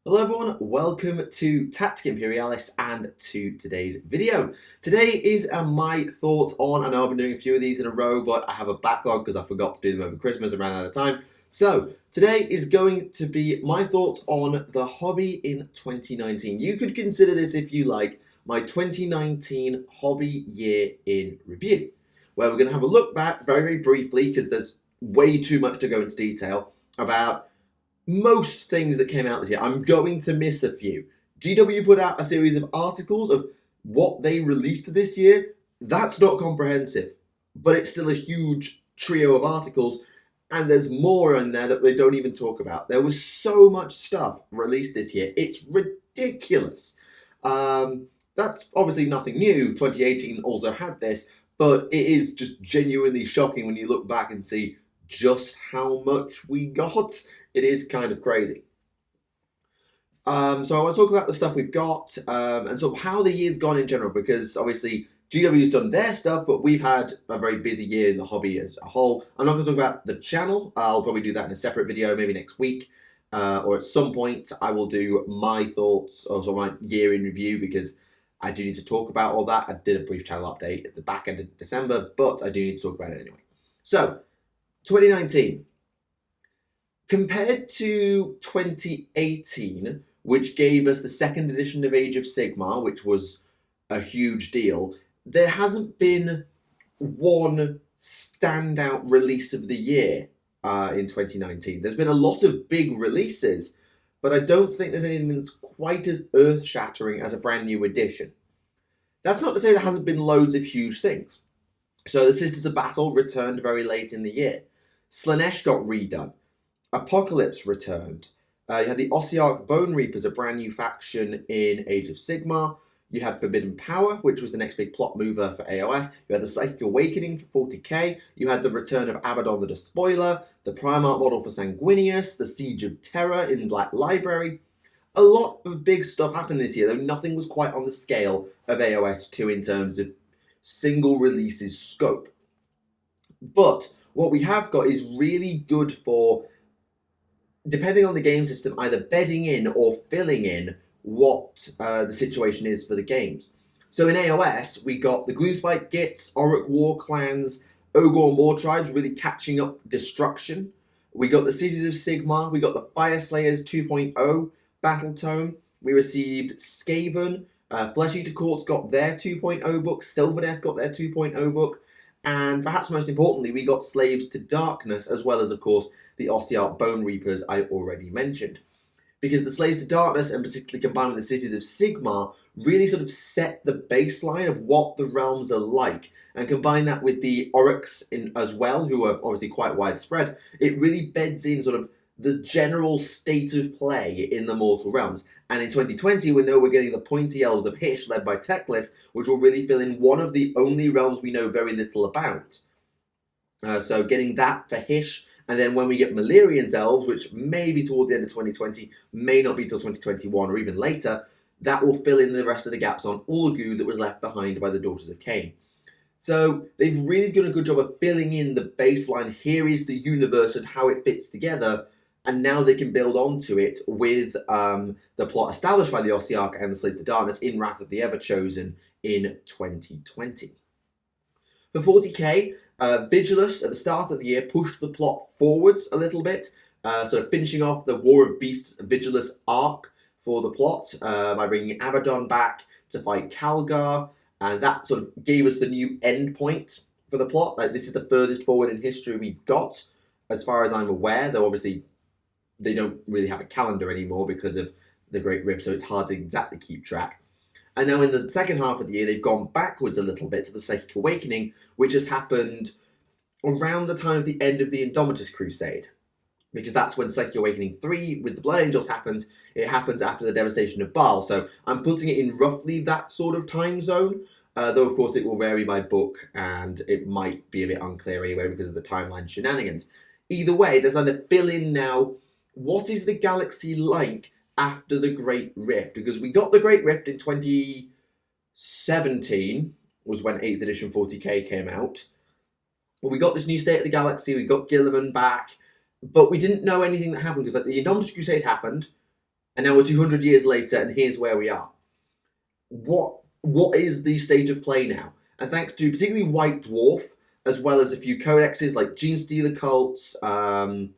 Hello everyone, welcome to Tactica Imperialis and to today's video. Today is my thoughts on, I know I've been doing a few of these in a row, but I have a backlog because I forgot to do them over Christmas and ran out of time. So today is going to be my thoughts on the hobby in 2019. You could consider this, if you like, my 2019 hobby year in review, where we're going to have a look back very briefly, because there's way too much to go into detail about most things that came out this year. I'm going to miss a few. GW put out a series of articles of what they released this year. That's not comprehensive, but it's still a huge trio of articles, and there's more in there that they don't even talk about. There was so much stuff released this year. It's ridiculous. That's obviously nothing new. 2018 also had this, but it is just genuinely shocking when you look back and see just how much we got. It is kind of crazy. So I want to talk about the stuff we've got and sort of how the year's gone in general, because obviously GW's done their stuff, but we've had a very busy year in the hobby as a whole. I'm not going to talk about the channel. I'll probably do that in a separate video, maybe next week, or at some point I will do my thoughts, or sort of my year in review, because I do need to talk about all that. I did a brief channel update at the back end of December, but I do need to talk about it anyway. So, 2019. Compared to 2018, which gave us the second edition of Age of Sigmar, which was a huge deal, there hasn't been one standout release of the year in 2019. There's been a lot of big releases, but I don't think there's anything that's quite as earth-shattering as a brand new edition. That's not to say there hasn't been loads of huge things. So the Sisters of Battle returned very late in the year. Slaanesh got redone. Apocalypse returned. You had the Ossiarch Bone Reapers, a brand new faction in Age of Sigmar. You had Forbidden Power, which was the next big plot mover for AOS. You had the Psychic Awakening for 40k. You had the return of Abaddon the Despoiler, the Primarch model for Sanguinius, the Siege of Terror in Black Library. A lot of big stuff happened this year, though nothing was quite on the scale of AOS 2 in terms of single releases scope. But what we have got is really good for, depending on the game system, either bedding in or filling in what the situation is for the games. So in AOS, we got the Gloomspite Gits, Orruk War Clans, Ogor War Tribes really catching up destruction. We got the Cities of Sigmar, we got the Fire Slayers 2.0 Battle Tome. We received Skaven, Flesh Eater Courts got their 2.0 book, Silverdeath got their 2.0 book, and perhaps most importantly, we got Slaves to Darkness, as well as, of course, the Ossiarch Bone Reapers I already mentioned. Because the Slaves to Darkness, and particularly combined with the Cities of Sigmar, really sort of set the baseline of what the realms are like. And combine that with the Oryx as well, who are obviously quite widespread, it really beds in sort of the general state of play in the mortal realms. And in 2020, we know we're getting the Pointy Elves of Hysh, led by Teclis, which will really fill in one of the only realms we know very little about. So getting that for Hysh. And then when we get Malerian's Elves, which may be toward the end of 2020, may not be till 2021 or even later, that will fill in the rest of the gaps on Ulgu that was left behind by the Daughters of Cain. So they've really done a good job of filling in the baseline. Here is the universe and how it fits together. And now they can build onto it with the plot established by the Ossiarch and the Slaves to Darkness in Wrath of the Everchosen in 2020. For 40k, Vigilus at the start of the year pushed the plot forwards a little bit, sort of finishing off the War of Beasts Vigilus arc for the plot by bringing Abaddon back to fight Calgar, and that sort of gave us the new end point for the plot. Like, this is the furthest forward in history we've got, as far as I'm aware, though obviously they don't really have a calendar anymore because of the Great Rift, so it's hard to exactly keep track. And now in the second half of the year, they've gone backwards a little bit to the Psychic Awakening, which has happened around the time of the end of the Indomitus Crusade. Because that's when Psychic Awakening 3 with the Blood Angels happens. It happens after the devastation of Baal. So I'm putting it in roughly that sort of time zone. Though, of course, it will vary by book, and it might be a bit unclear anyway because of the timeline shenanigans. Either way, there's kind of fill in now, what is the galaxy like after the Great Rift? Because we got the Great Rift in 2017, was when 8th edition 40k came out. Well, we got this new state of the galaxy, we got Gilliman back, but we didn't know anything that happened, because like, the Indomitus Crusade happened, And now we're 200 years later, and here's where we are. What is the state of play now? And thanks to particularly White Dwarf, as well as a few codexes like Gene Stealer Cults, and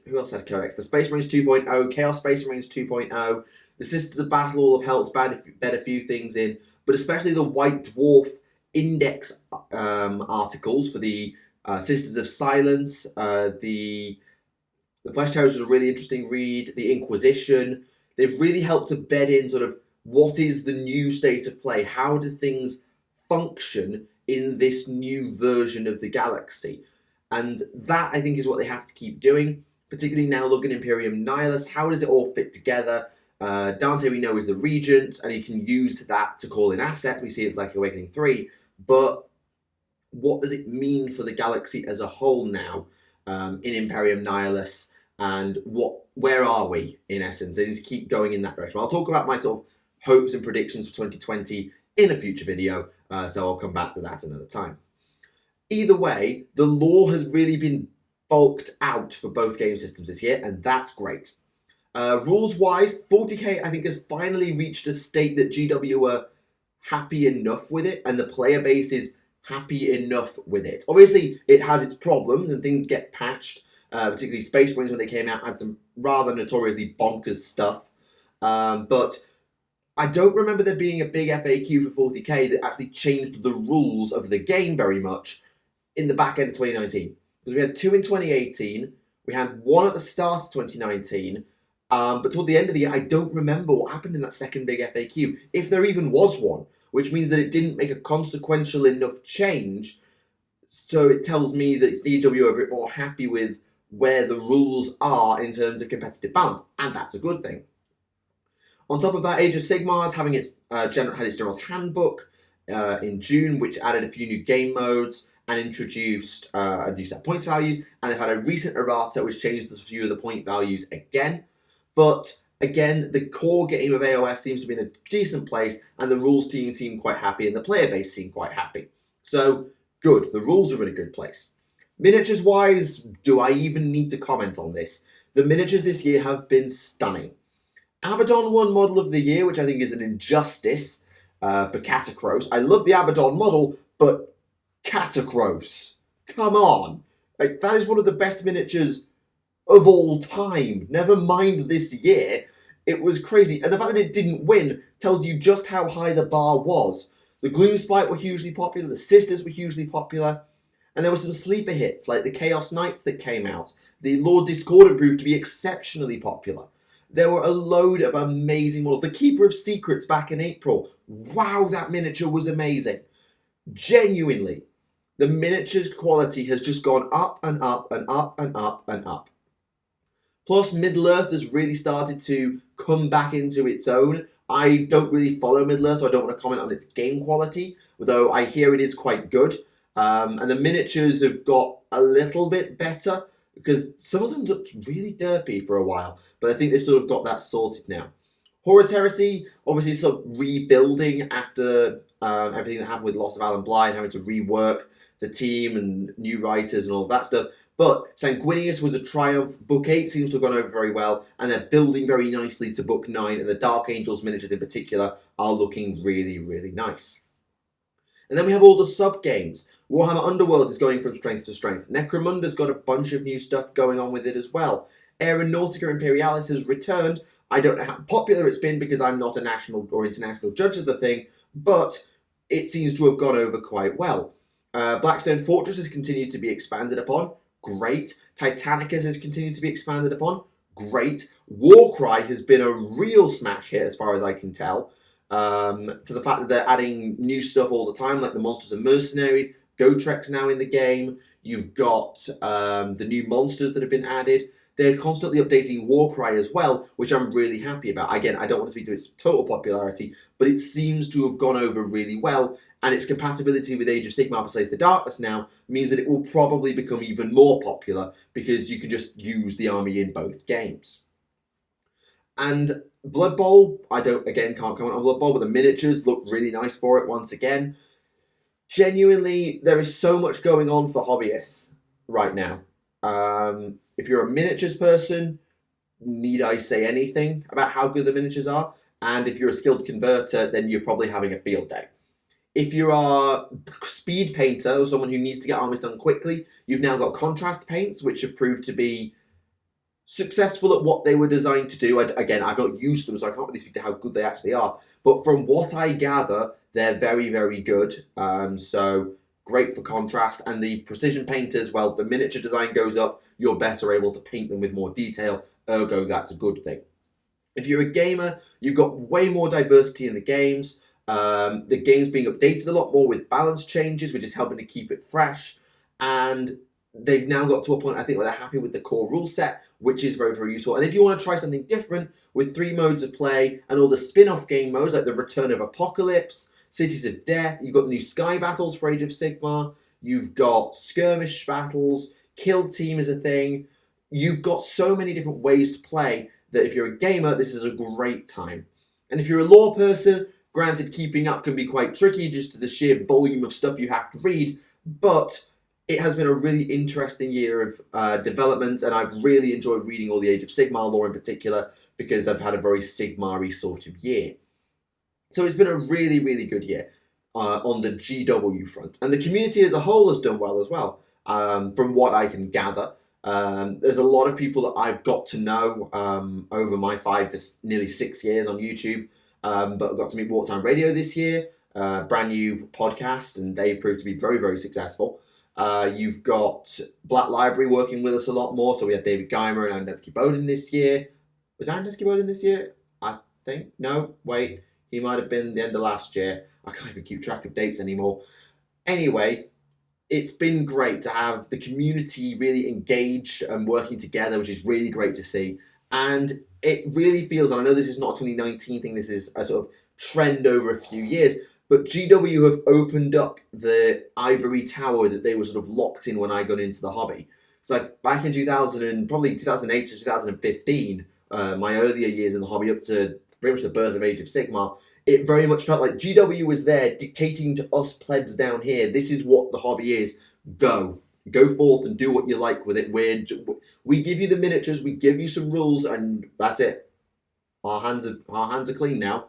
who else had a codex? The Space Marines 2.0, Chaos Space Marines 2.0. The Sisters of Battle all have helped bed a few things in, but especially the White Dwarf index articles for the Sisters of Silence, the Flesh Terrors was a really interesting read, the Inquisition. They've really helped to bed in sort of what is the new state of play? How do things function in this new version of the galaxy? And that, I think, is what they have to keep doing, particularly now looking at Imperium Nihilus. How does it all fit together? Dante, we know, is the regent, and he can use that to call in assets. We see it's like Awakening 3. But what does it mean for the galaxy as a whole now in Imperium Nihilus? And where are we, in essence? They need to keep going in that direction. I'll talk about my sort of hopes and predictions for 2020 in a future video, so I'll come back to that another time. Either way, the lore has really been bulked out for both game systems this year, and that's great. Rules-wise, 40k, I think, has finally reached a state that GW are happy enough with it, and the player base is happy enough with it. Obviously, it has its problems, and things get patched, particularly Space Marines, when they came out, had some rather notoriously bonkers stuff. But I don't remember there being a big FAQ for 40k that actually changed the rules of the game very much in the back end of 2019. Because we had 2 in 2018, we had 1 at the start of 2019, but toward the end of the year, I don't remember what happened in that second big FAQ, if there even was one, which means that it didn't make a consequential enough change. So it tells me that DW are a bit more happy with where the rules are in terms of competitive balance, and that's a good thing. On top of that, Age of Sigmar is having its General's Handbook in June, which added a few new game modes and introduced a new set of points values, and they've had a recent errata which changed a few of the point values again. But again, the core game of AOS seems to be in a decent place, and the rules team seem quite happy, and the player base seem quite happy. So, good. The rules are in a good place. Miniatures-wise, do I even need to comment on this? The miniatures this year have been stunning. Abaddon won Model of the Year, which I think is an injustice for Catacross. I love the Abaddon model, but Catacross, come on. Like, that is one of the best miniatures of all time. Never mind this year. It was crazy. And the fact that it didn't win tells you just how high the bar was. The Gloomspite were hugely popular. The Sisters were hugely popular. And there were some sleeper hits, like the Chaos Knights that came out. The Lord Discordant proved to be exceptionally popular. There were a load of amazing models. The Keeper of Secrets back in April. Wow, that miniature was amazing. Genuinely, the miniature's quality has just gone up and up and up and up and up. Plus, Middle-earth has really started to come back into its own. I don't really follow Middle-earth, so I don't want to comment on its game quality, although I hear it is quite good. And the miniatures have got a little bit better, because some of them looked really derpy for a while, but I think they've sort of got that sorted now. Horus Heresy, obviously sort of rebuilding after everything that happened with Loss of Alan Bly and having to rework the team and new writers and all that stuff. But Sanguinius was a triumph. Book 8 seems to have gone over very well, and they're building very nicely to Book 9, and the Dark Angels miniatures in particular are looking really, really nice. And then we have all the sub-games. Warhammer Underworlds is going from strength to strength. Necromunda's got a bunch of new stuff going on with it as well. Aeronautica Imperialis has returned. I don't know how popular it's been because I'm not a national or international judge of the thing, but it seems to have gone over quite well. Blackstone Fortress has continued to be expanded upon. Great. Titanicus has continued to be expanded upon. Great. Warcry has been a real smash hit as far as I can tell. To the fact that they're adding new stuff all the time, like the Monsters and Mercenaries. Gotrek's now in the game. You've got the new monsters that have been added. They're constantly updating Warcry as well, which I'm really happy about. Again, I don't want to speak to its total popularity, but it seems to have gone over really well, and its compatibility with Age of Sigmar for Slays the Darkness now means that it will probably become even more popular because you can just use the army in both games. And Blood Bowl, can't comment on Blood Bowl, but the miniatures look really nice for it once again. Genuinely, there is so much going on for hobbyists right now. If you're a miniatures person, need I say anything about how good the miniatures are? And if you're a skilled converter, then you're probably having a field day. If you are a speed painter or someone who needs to get armies done quickly, you've now got contrast paints, which have proved to be successful at what they were designed to do. Again, I've not used them, so I can't really speak to how good they actually are. But from what I gather, they're very, very good. So great for contrast. And the precision painters, well, the miniature design goes up, you're better able to paint them with more detail. Ergo, that's a good thing. If you're a gamer, you've got way more diversity in the games. The game's being updated a lot more with balance changes, which is helping to keep it fresh. And they've now got to a point, I think, where they're happy with the core rule set, which is very, very useful. And if you want to try something different with 3 modes of play and all the spin-off game modes, like the Return of Apocalypse, Cities of Death, you've got the new Sky Battles for Age of Sigmar, you've got Skirmish Battles, Kill Team is a thing. You've got so many different ways to play that if you're a gamer, this is a great time. And if you're a lore person, granted, keeping up can be quite tricky just to the sheer volume of stuff you have to read, but it has been a really interesting year of development, and I've really enjoyed reading all the Age of Sigmar lore in particular, because I've had a very Sigmar-y sort of year. So it's been a really, really good year on the GW front. And the community as a whole has done well as well, from what I can gather. There's a lot of people that I've got to know over my nearly 6 years on YouTube, but I got to meet Wartime Radio this year, brand new podcast, and they've proved to be very, very successful. You've got Black Library working with us a lot more, so we had David Geimer and Andesky Bowden this year. Was Andesky Bowden this year? I think. No, wait. He might have been the end of last year. I can't even keep track of dates anymore. Anyway, it's been great to have the community really engaged and working together, which is really great to see. And it really feels, and I know this is not a 2019 thing, this is a sort of trend over a few years, but GW have opened up the ivory tower that they were sort of locked in when I got into the hobby. So like back in probably 2008 to 2015, my earlier years in the hobby up to pretty much the birth of Age of Sigmar, it very much felt like GW was there dictating to us plebs down here, this is what the hobby is, go forth and do what you like with it. We give you the miniatures, we give you some rules, and that's it. Our hands are clean now.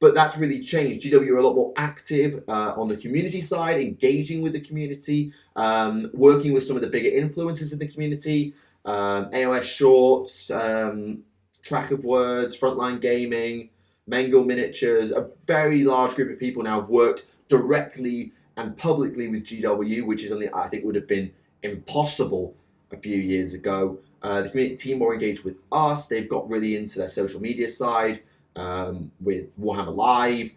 But that's really changed. GW are a lot more active on the community side, engaging with the community, working with some of the bigger influencers in the community, AOS Shorts, Track of Words, Frontline Gaming, Mengel Miniatures. A very large group of people now have worked directly and publicly with GW, which is something I think would have been impossible a few years ago. The community team more engaged with us. They've got really into their social media side. With Warhammer Live.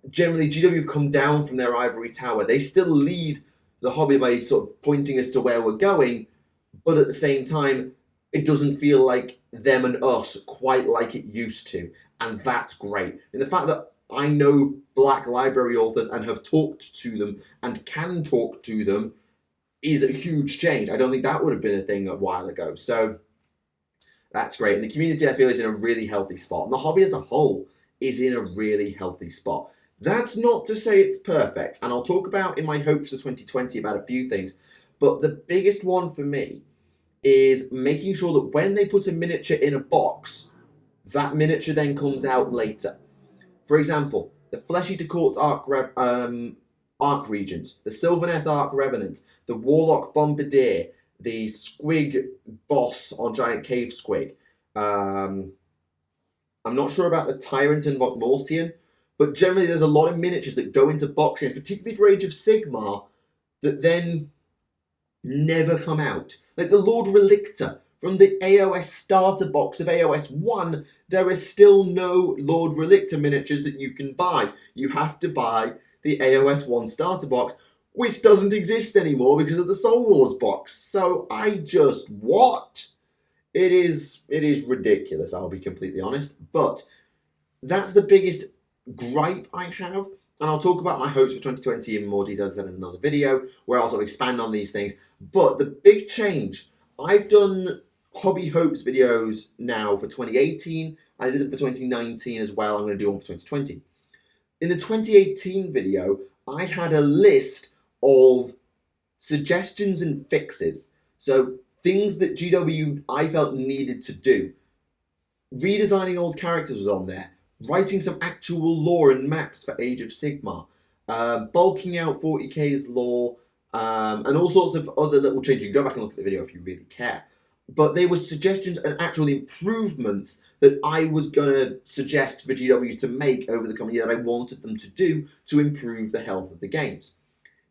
Generally, GW have come down from their ivory tower. They still lead the hobby by sort of pointing us to where we're going, but at the same time, it doesn't feel like them and us quite like it used to, and that's great. And the fact that I know Black Library authors and have talked to them and can talk to them is a huge change. I don't think that would have been a thing a while ago. So that's great. And the community, I feel, is in a really healthy spot. And the hobby as a whole is in a really healthy spot. That's not to say it's perfect. And I'll talk about in my hopes for 2020 about a few things. But the biggest one for me is making sure that when they put a miniature in a box, that miniature then comes out later. For example, the Flesh Eater Court's Arc Regent, the Sylvaneth Arc Revenant, the Warlock Bombardier, the Squig boss on Giant Cave Squig. I'm not sure about the Tyrant and Vokmortian, but generally there's a lot of miniatures that go into boxes, particularly for Age of Sigmar, that then never come out. Like the Lord Relictor from the AOS starter box of AOS 1, there is still no Lord Relictor miniatures that you can buy. You have to buy the AOS 1 starter box, which doesn't exist anymore because of the Soul Wars box. So what? It is ridiculous, I'll be completely honest. But that's the biggest gripe I have. And I'll talk about my hopes for 2020 in more details in another video, where I'll sort of expand on these things. But the big change, I've done Hobby Hopes videos now for 2018. I did it for 2019 as well. I'm going to do one for 2020. In the 2018 video, I had a list of suggestions and fixes. So things that GW I felt needed to do. redesigning old characters was on there, writing some actual lore and maps for Age of Sigmar, bulking out 40k's lore, and all sorts of other little changes. You can go back and look at the video if you really care. But there were suggestions and actual improvements that I was going to suggest for GW to make over the coming year that I wanted them to do to improve the health of the games.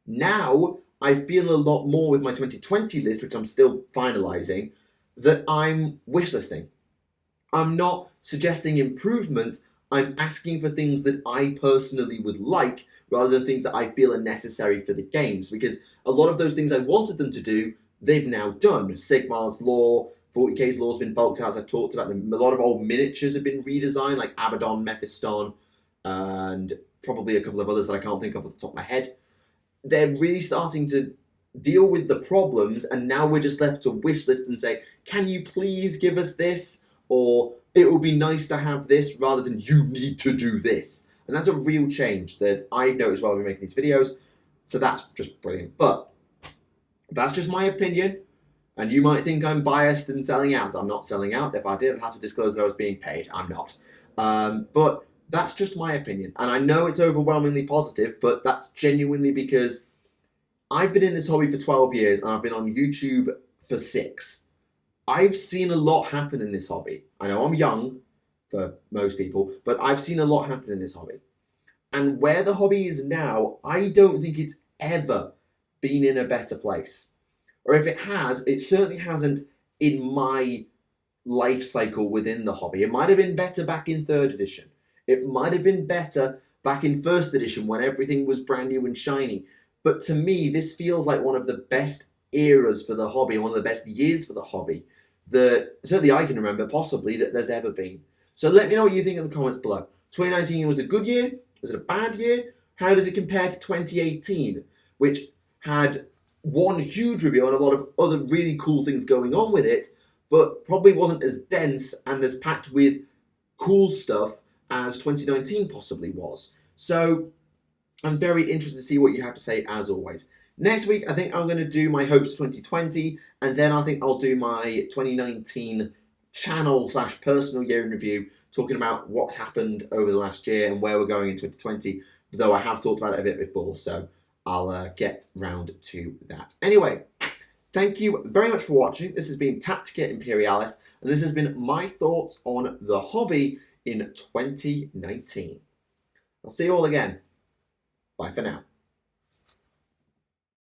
Now, I feel a lot more with my 2020 list, which I'm still finalising, that I'm wishlisting. I'm not suggesting improvements, I'm asking for things that I personally would like, rather than things that I feel are necessary for the games, because a lot of those things I wanted them to do, they've now done. Sigmar's lore, 40k's lore has been bulked out, as I've talked about. A lot of old miniatures have been redesigned, like Abaddon, Mephiston, and probably a couple of others that I can't think of off the top of my head. They're really starting to deal with the problems, and now we're just left to wish list and say, can you please give us this? Or it would be nice to have this, rather than you need to do this. And that's a real change that I noticed while I've been making these videos. So that's just brilliant. But that's just my opinion. And you might think I'm biased and selling out. I'm not selling out. If I did, I'd have to disclose that I was being paid. I'm not. But that's just my opinion. And I know it's overwhelmingly positive, but that's genuinely because I've been in this hobby for 12 years and I've been on YouTube for 6. I've seen a lot happen in this hobby. I know I'm young for most people, but I've seen a lot happen in this hobby. And where the hobby is now, I don't think it's ever been in a better place. Or if it has, it certainly hasn't in my life cycle within the hobby. It might have been better back in 3rd edition. It might have been better back in 1st edition when everything was brand new and shiny. But to me, this feels like one of the best eras for the hobby, one of the best years for the hobby that certainly I can remember, possibly, that there's ever been. So let me know what you think in the comments below. 2019 was a good year? Was it a bad year? How does it compare to 2018, which had one huge reveal and a lot of other really cool things going on with it, but probably wasn't as dense and as packed with cool stuff as 2019 possibly was. So I'm very interested to see what you have to say, as always. Next week, I think I'm going to do my hopes for 2020, and then I think I'll do my 2019 channel/personal year in review, talking about what's happened over the last year and where we're going in 2020, though I have talked about it a bit before, so I'll get round to that. Anyway, thank you very much for watching. This has been Tactica Imperialis, and this has been my thoughts on the hobby in 2019. I'll see you all again. Bye for now.